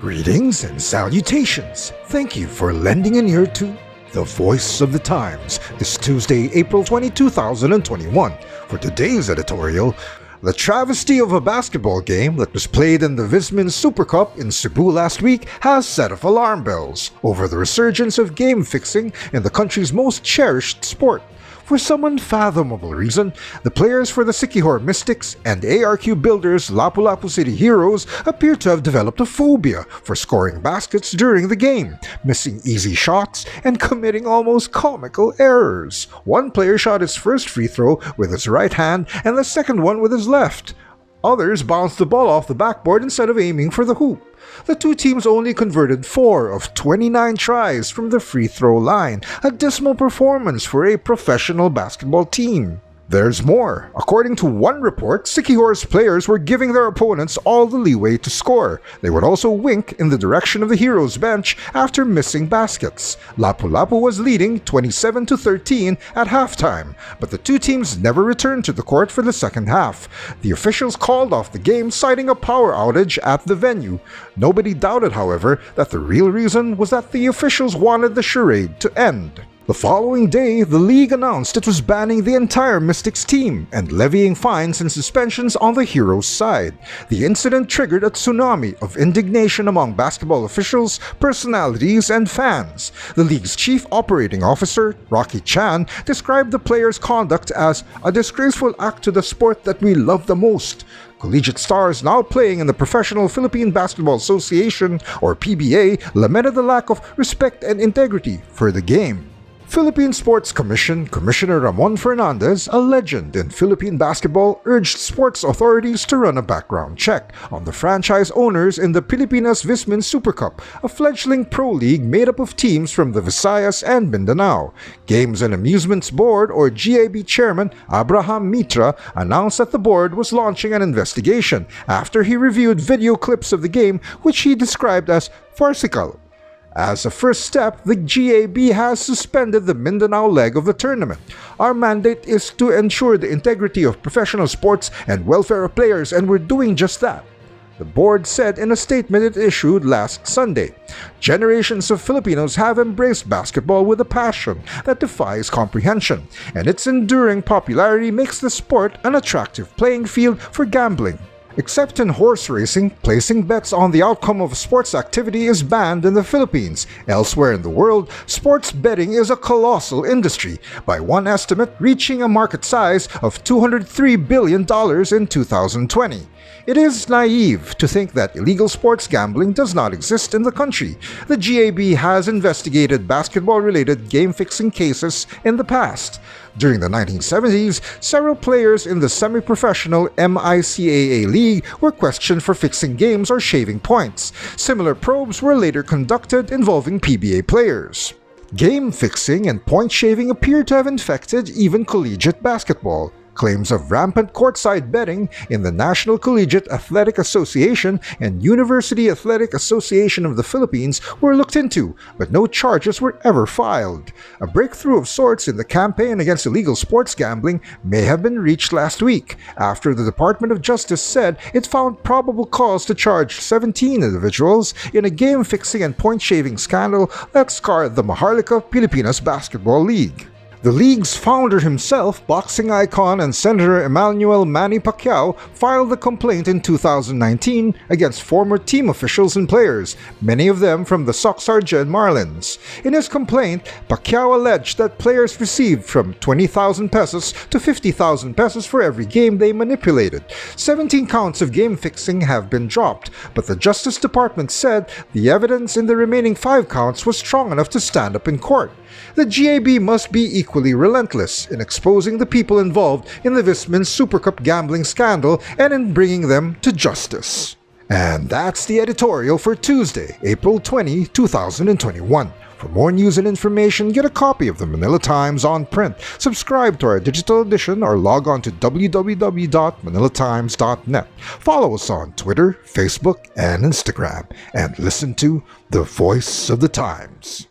Greetings and salutations. Thank you for lending an ear to The Voice of the Times this Tuesday, April 20, 2021. For today's editorial, the travesty of a basketball game that was played in the Vismin Super Cup in Cebu last week has set off alarm bells over the resurgence of game fixing in the country's most cherished sport. For some unfathomable reason, the players for the Siquijor Mystics and ARQ Builders Lapu-Lapu City Heroes appear to have developed a phobia for scoring baskets during the game, missing easy shots, and committing almost comical errors. One player shot his first free throw with his right hand and the second one with his left. Others bounced the ball off the backboard instead of aiming for the hoop. The two teams only converted 4 of 29 tries from the free throw line, a dismal performance for a professional basketball team. There's more. According to one report, Siquijor's players were giving their opponents all the leeway to score. They would also wink in the direction of the Heroes bench after missing baskets. Lapu-Lapu was leading 27-13 at halftime, but the two teams never returned to the court for the second half. The officials called off the game, citing a power outage at the venue. Nobody doubted, however, that the real reason was that the officials wanted the charade to end. The following day, the league announced it was banning the entire Mystics team and levying fines and suspensions on the Heroes' side. The incident triggered a tsunami of indignation among basketball officials, personalities, and fans. The league's chief operating officer, Rocky Chan, described the players' conduct as a disgraceful act to the sport that we love the most. Collegiate stars now playing in the Professional Philippine Basketball Association, or PBA, lamented the lack of respect and integrity for the game. Philippine Sports Commission Commissioner Ramon Fernandez, a legend in Philippine basketball, urged sports authorities to run a background check on the franchise owners in the Pilipinas Vismin Super Cup, a fledgling pro league made up of teams from the Visayas and Mindanao. Games and Amusements Board, or GAB Chairman Abraham Mitra, announced that the board was launching an investigation after he reviewed video clips of the game, which he described as farcical. As a first step, the GAB has suspended the Mindanao leg of the tournament. Our mandate is to ensure the integrity of professional sports and welfare of players, and we're doing just that, the board said in a statement it issued last Sunday. Generations of Filipinos have embraced basketball with a passion that defies comprehension, and its enduring popularity makes the sport an attractive playing field for gambling. Except in horse racing, placing bets on the outcome of a sports activity is banned in the Philippines. Elsewhere in the world, sports betting is a colossal industry, by one estimate reaching a market size of $203 billion in 2020. It is naive to think that illegal sports gambling does not exist in the country. The GAB has investigated basketball-related game-fixing cases in the past. During the 1970s, several players in the semi-professional MICAA League were questioned for fixing games or shaving points. Similar probes were later conducted involving PBA players. Game fixing and point shaving appear to have infected even collegiate basketball. Claims of rampant courtside betting in the National Collegiate Athletic Association and University Athletic Association of the Philippines were looked into, but no charges were ever filed. A breakthrough of sorts in the campaign against illegal sports gambling may have been reached last week, after the Department of Justice said it found probable cause to charge 17 individuals in a game-fixing and point-shaving scandal that scarred the Maharlika Pilipinas Basketball League. The league's founder himself, boxing icon and Senator Emmanuel Manny Pacquiao, filed the complaint in 2019 against former team officials and players, many of them from the Soxargen Marlins. In his complaint, Pacquiao alleged that players received from 20,000 pesos to 50,000 pesos for every game they manipulated. 17 counts of game fixing have been dropped, but the Justice Department said the evidence in the remaining 5 counts was strong enough to stand up in court. The GAB must be equally relentless in exposing the people involved in the Vismin Super Cup gambling scandal and in bringing them to justice. And that's the editorial for Tuesday, April 20, 2021. For more news and information, get a copy of the Manila Times on print, subscribe to our digital edition, or log on to www.manilatimes.net. Follow us on Twitter, Facebook, and Instagram, and listen to The Voice of the Times.